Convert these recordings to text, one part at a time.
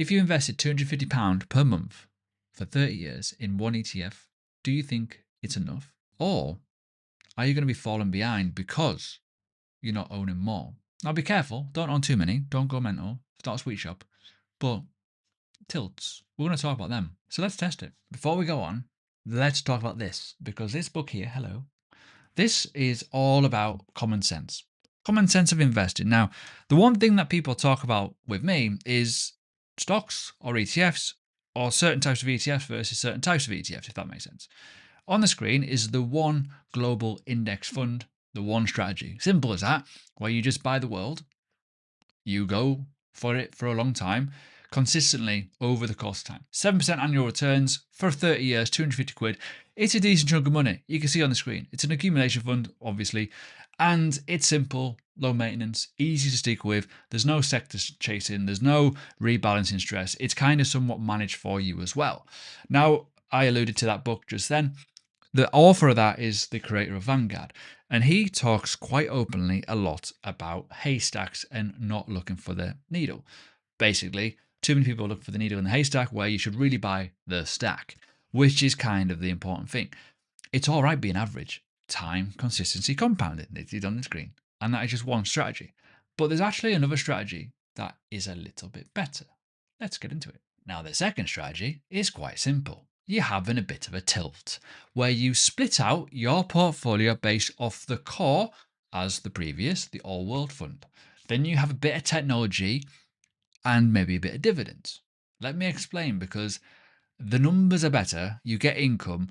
If you invested £250 per month for 30 years in one ETF, do you think it's enough? Or are you going to be falling behind because you're not owning more? Now be careful, don't own too many, don't go mental, it's not a sweet shop, but tilts, we're going to talk about them. So let's test it. Before we go on, let's talk about this, because this book here, hello, this is all about common sense. Common sense of investing. Now, the one thing that people talk about with me is stocks or ETFs, or certain types of ETFs versus certain types of ETFs, if that makes sense. On the screen is the one global index fund, the one strategy. Simple as that, where you just buy the world, you go for it for a long time, consistently over the course of time. 7% annual returns for 30 years, 250 quid. It's a decent chunk of money. You can see on the screen. It's an accumulation fund, obviously, and it's simple, low maintenance, easy to stick with. There's no sector chasing. There's no rebalancing stress. It's kind of somewhat managed for you as well. Now, I alluded to that book just then. The author of that is the creator of Vanguard, and he talks quite openly a lot about haystacks and not looking for the needle. Basically, too many people look for the needle in the haystack, where you should really buy the stack, which is kind of the important thing. It's all right being average. Time, consistency, compounding. It's on the screen. And that is just one strategy. But there's actually another strategy that is a little bit better. Let's get into it. Now, the second strategy is quite simple. You're having a bit of a tilt, where you split out your portfolio based off the core as the previous, the all world fund. Then you have a bit of technology and maybe a bit of dividends. Let me explain, because the numbers are better, you get income,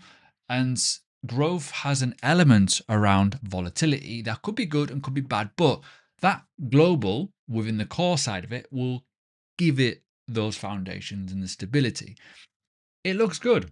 and growth has an element around volatility that could be good and could be bad, but that global within the core side of it will give it those foundations and the stability. It looks good.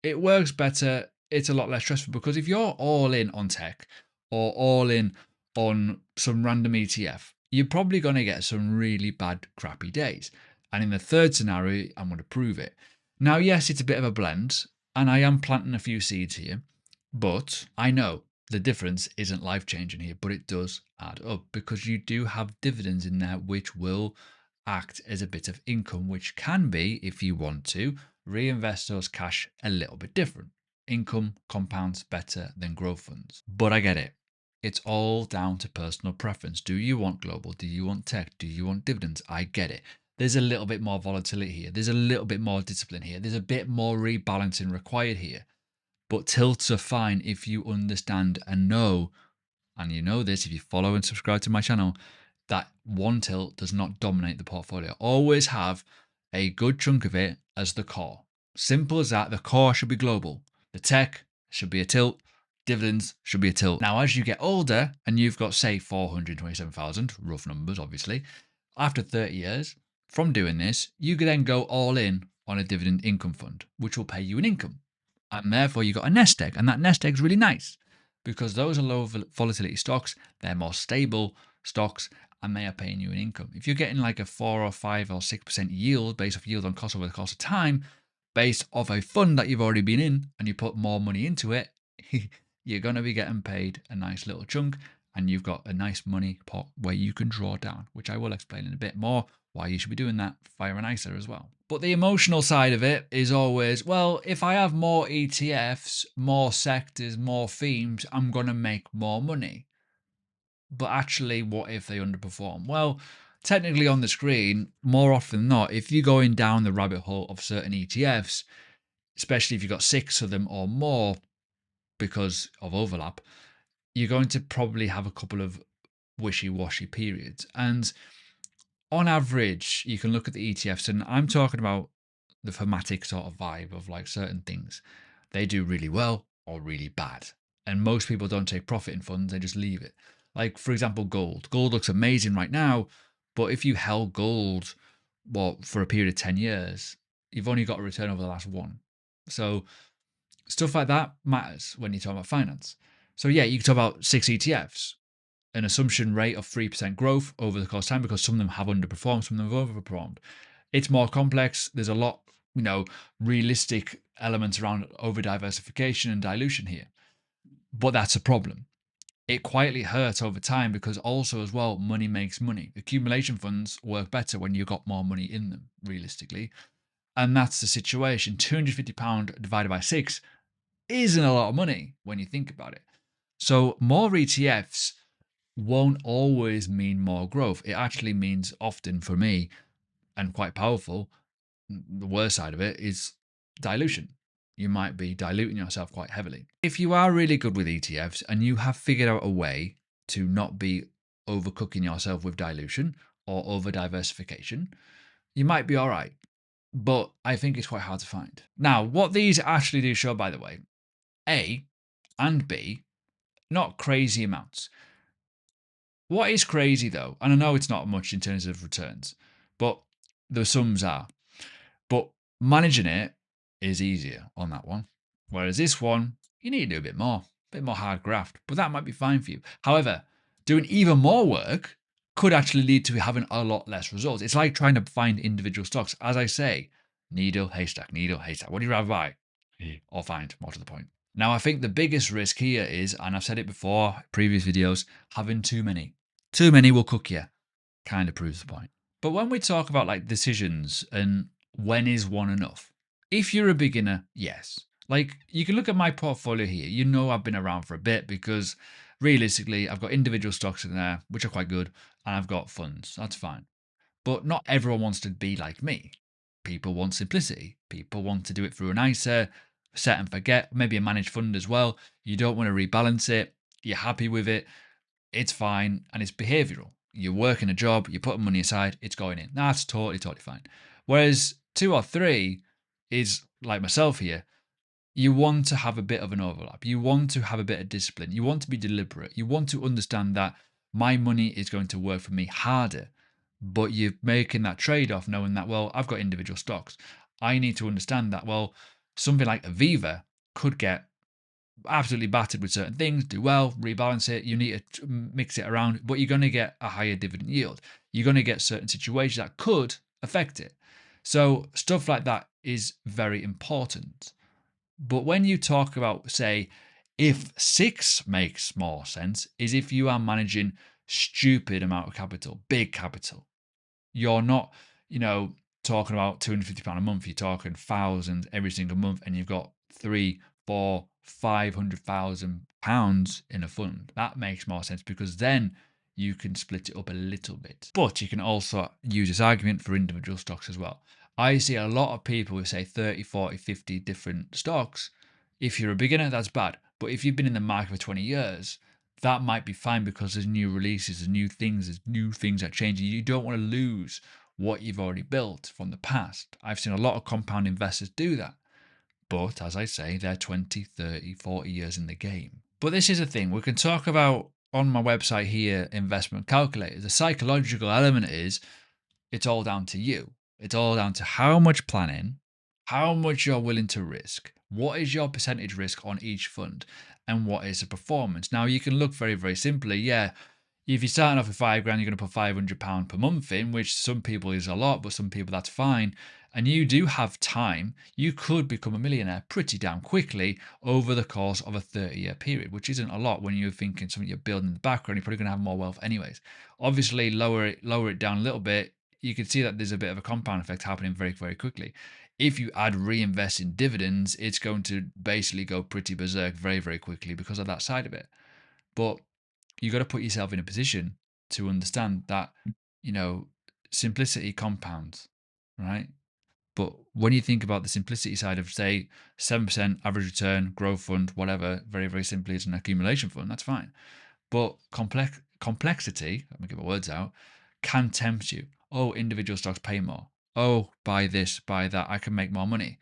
It works better. It's a lot less stressful, because if you're all in on tech or all in on some random ETF, you're probably going to get some really bad, crappy days. And in the third scenario, I'm going to prove it. Now, yes, it's a bit of a blend, and I am planting a few seeds here, but I know the difference isn't life-changing here, but it does add up, because you do have dividends in there which will act as a bit of income, which can be, if you want to, reinvest those cash a little bit different. Income compounds better than growth funds. But I get it. It's all down to personal preference. Do you want global? Do you want tech? Do you want dividends? I get it. There's a little bit more volatility here. There's a little bit more discipline here. There's a bit more rebalancing required here. But tilts are fine if you understand and know, and you know this if you follow and subscribe to my channel, that one tilt does not dominate the portfolio. Always have a good chunk of it as the core. Simple as that. The core should be global. The tech should be a tilt. Dividends should be a tilt. Now, as you get older and you've got, say, 427,000, rough numbers, obviously, after 30 years from doing this, you can then go all in on a dividend income fund, which will pay you an income. And therefore, you've got a nest egg, and that nest egg is really nice, because those are low volatility stocks. They're more stable stocks, and they are paying you an income. If you're getting like a 4 or 5 or 6% yield based off yield on cost over the course of time, based off a fund that you've already been in, and you put more money into it, you're going to be getting paid a nice little chunk, and you've got a nice money pot where you can draw down, which I will explain in a bit more why you should be doing that via an ISA as well. But the emotional side of it is always, well, if I have more ETFs, more sectors, more themes, I'm going to make more money. But actually, what if they underperform? Well, technically on the screen, more often than not, if you're going down the rabbit hole of certain ETFs, especially if you've got 6 of them or more because of overlap, you're going to probably have a couple of wishy-washy periods. And on average, you can look at the ETFs, and I'm talking about the thematic sort of vibe of like certain things. They do really well or really bad. And most people don't take profit in funds, they just leave it. Like, for example, gold. Gold looks amazing right now, but if you held gold, for a period of 10 years, you've only got a return over the last one. So stuff like that matters when you talk about finance. So yeah, you can talk about 6 ETFs, an assumption rate of 3% growth over the course of time, because some of them have underperformed, some of them have overperformed. It's more complex. There's a lot, realistic elements around over-diversification and dilution here. But that's a problem. it quietly hurts over time because also as well, money makes money. Accumulation funds work better when you've got more money in them, realistically. And that's the situation. £250 divided by 6 isn't a lot of money when you think about it. So more ETFs won't always mean more growth. It actually means often for me, and quite powerful, the worst side of it is dilution. You might be diluting yourself quite heavily. If you are really good with ETFs and you have figured out a way to not be overcooking yourself with dilution or over diversification, you might be all right. But I think it's quite hard to find. Now, what these actually do show, by the way, A and B, not crazy amounts. What is crazy though, and I know it's not much in terms of returns, but the sums are. But managing it is easier on that one. Whereas this one, you need to do a bit more hard graft, but that might be fine for you. However, doing even more work could actually lead to having a lot less results. It's like trying to find individual stocks. As I say, needle, haystack, needle, haystack. What do you rather buy or find? More to the point. Now, I think the biggest risk here is, and I've said it before, previous videos, having too many. Too many will cook you. Kind of proves the point. But when we talk about like decisions and when is one enough? If you're a beginner, yes. Like you can look at my portfolio here. You know I've been around for a bit because realistically, I've got individual stocks in there, which are quite good, and I've got funds. That's fine. But not everyone wants to be like me. People want simplicity. People want to do it through an ISA, set and forget, maybe a managed fund as well. You don't want to rebalance it. You're happy with it. It's fine. And it's behavioral. You're working a job, you're putting money aside, it's going in. That's totally, totally fine. Whereas 2 or 3 is like myself here. You want to have a bit of an overlap. You want to have a bit of discipline. You want to be deliberate. You want to understand that my money is going to work for me harder. But you're making that trade off knowing that, well, I've got individual stocks. I need to understand that, well, something like Aviva could get absolutely battered with certain things, do well, rebalance it. You need to mix it around, but you're going to get a higher dividend yield. You're going to get certain situations that could affect it. So stuff like that is very important. But when you talk about, say, if 6 makes more sense, is if you are managing stupid amount of capital, big capital. You're not, talking about £250 a month. You're talking thousands every single month, and you've got 3, 4, £500,000 in a fund. That makes more sense because then you can split it up a little bit. But you can also use this argument for individual stocks as well. I see a lot of people who say 30, 40, 50 different stocks. If you're a beginner, that's bad. But if you've been in the market for 20 years, that might be fine because there's new releases, there's new things that change. You don't want to lose what you've already built from the past. I've seen a lot of compound investors do that. But as I say, they're 20, 30, 40 years in the game. But this is a thing we can talk about on my website here, investment calculator. The psychological element is it's all down to you. It's all down to how much planning, how much you're willing to risk, what is your percentage risk on each fund, and what is the performance. Now, you can look very, very simply. Yeah, if you're starting off with £5,000, you're going to put £500 per month in, which some people is a lot, but some people that's fine. And you do have time. You could become a millionaire pretty damn quickly over the course of a 30-year period, which isn't a lot when you're thinking something you're building in the background. You're probably going to have more wealth anyways. Obviously, lower it down a little bit. You can see that there's a bit of a compound effect happening very, very quickly. If you add reinvest in dividends, it's going to basically go pretty berserk very, very quickly because of that side of it. But you got to put yourself in a position to understand that, simplicity compounds, right? But when you think about the simplicity side of, say, 7% average return, growth fund, whatever, very, very simply, it's an accumulation fund, that's fine. But complexity, let me get my words out, can tempt you. Oh, individual stocks pay more. Oh, buy this, buy that, I can make more money.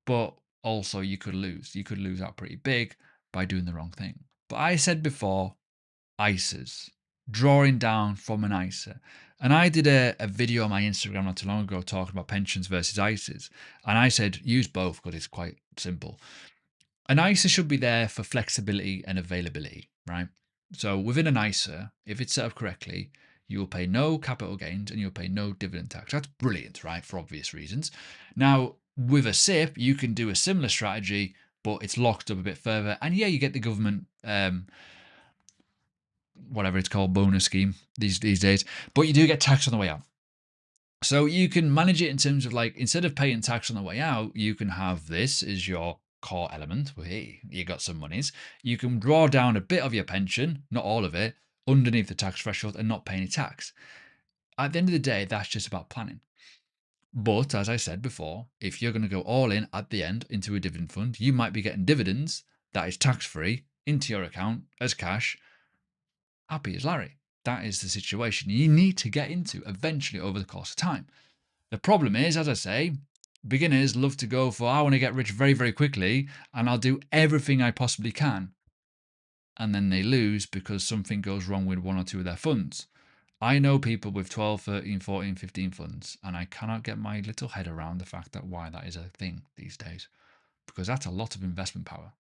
But also you could lose. You could lose out pretty big by doing the wrong thing. But I said before, ISAs, drawing down from an ISA. And I did a video on my Instagram not too long ago talking about pensions versus ISAs. And I said, use both because it's quite simple. An ISA should be there for flexibility and availability, right? So within an ISA, if it's set up correctly, you will pay no capital gains and you'll pay no dividend tax. That's brilliant, right? For obvious reasons. Now, with a SIP, you can do a similar strategy, but it's locked up a bit further. And yeah, you get the government whatever it's called, bonus scheme these days, but you do get taxed on the way out. So you can manage it in terms of like, instead of paying tax on the way out, you can have this as your core element. Well, hey, you got some monies. You can draw down a bit of your pension, not all of it, underneath the tax threshold and not pay any tax. At the end of the day, that's just about planning. But as I said before, if you're going to go all in at the end into a dividend fund, you might be getting dividends that is tax free into your account as cash. Happy as Larry. That is the situation you need to get into eventually over the course of time. The problem is, as I say, beginners love to go for, I want to get rich very, very quickly and I'll do everything I possibly can. And then they lose because something goes wrong with one or two of their funds. I know people with 12, 13, 14, 15 funds, and I cannot get my little head around the fact that why that is a thing these days, because that's a lot of investment power.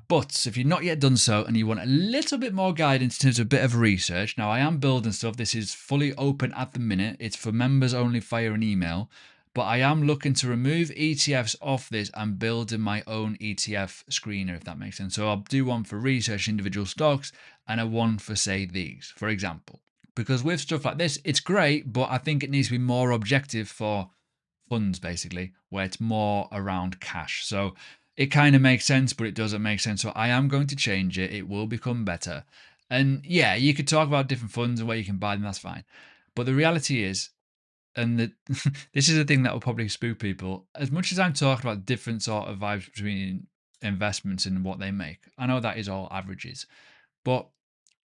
But if you've not yet done so and you want a little bit more guidance in terms of a bit of research, now I am building stuff. This is fully open at the minute. It's for members only via an email. But I am looking to remove ETFs off this and building my own ETF screener, if that makes sense. So I'll do one for research individual stocks and a one for, say, these, for example. Because with stuff like this, it's great, but I think it needs to be more objective for funds, basically, where it's more around cash. So it kind of makes sense, but it doesn't make sense. So I am going to change it. It will become better. And yeah, you could talk about different funds and where you can buy them, that's fine. But the reality is, and this is a thing that will probably spook people, as much as I'm talking about different sort of vibes between investments and what they make, I know that is all averages. But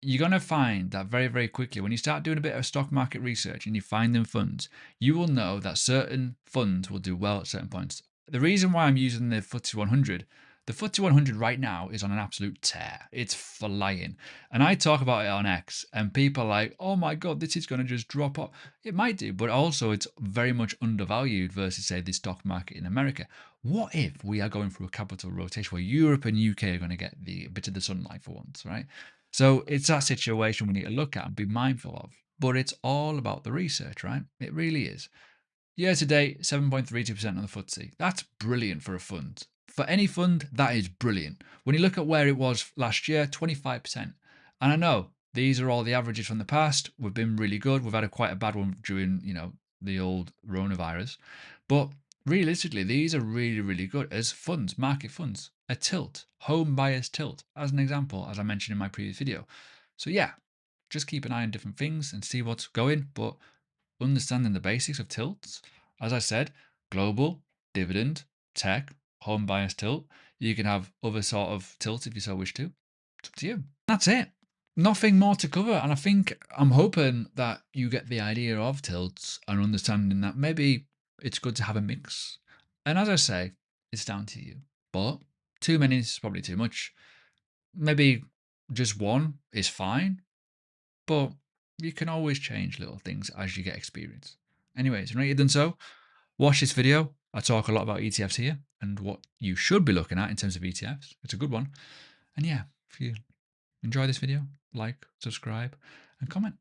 you're going to find that very, very quickly when you start doing a bit of stock market research and you find them funds, you will know that certain funds will do well at certain points. The reason why I'm using the FTSE 100, the FTSE 100 right now is on an absolute tear. It's flying. And I talk about it on X and people are like, oh my God, this is going to just drop off. It might do, but also it's very much undervalued versus, say, the stock market in America. What if we are going through a capital rotation where Europe and UK are going to get a bit of the sunlight for once, right? So it's that situation we need to look at and be mindful of. But it's all about the research, right? It really is. Year to date, 7.32% on the FTSE. That's brilliant for a fund. For any fund, that is brilliant. When you look at where it was last year, 25%. And I know these are all the averages from the past. We've been really good. We've had quite a bad one during, the old coronavirus. But realistically, these are really, really good as funds, market funds. A tilt, home buyers tilt, as an example, as I mentioned in my previous video. So yeah, just keep an eye on different things and see what's going. But understanding the basics of tilts, as I said, global, dividend, tech, home bias tilt. You can have other sort of tilts if you so wish to. It's up to you. That's it. Nothing more to cover. And I think I'm hoping that you get the idea of tilts and understanding that maybe it's good to have a mix. And as I say, it's down to you. But too many is probably too much. Maybe just one is fine. But you can always change little things as you get experience. Anyways, now you've done so, watch this video. I talk a lot about ETFs here and what you should be looking at in terms of ETFs. It's a good one. And yeah, if you enjoy this video, like, subscribe, and comment.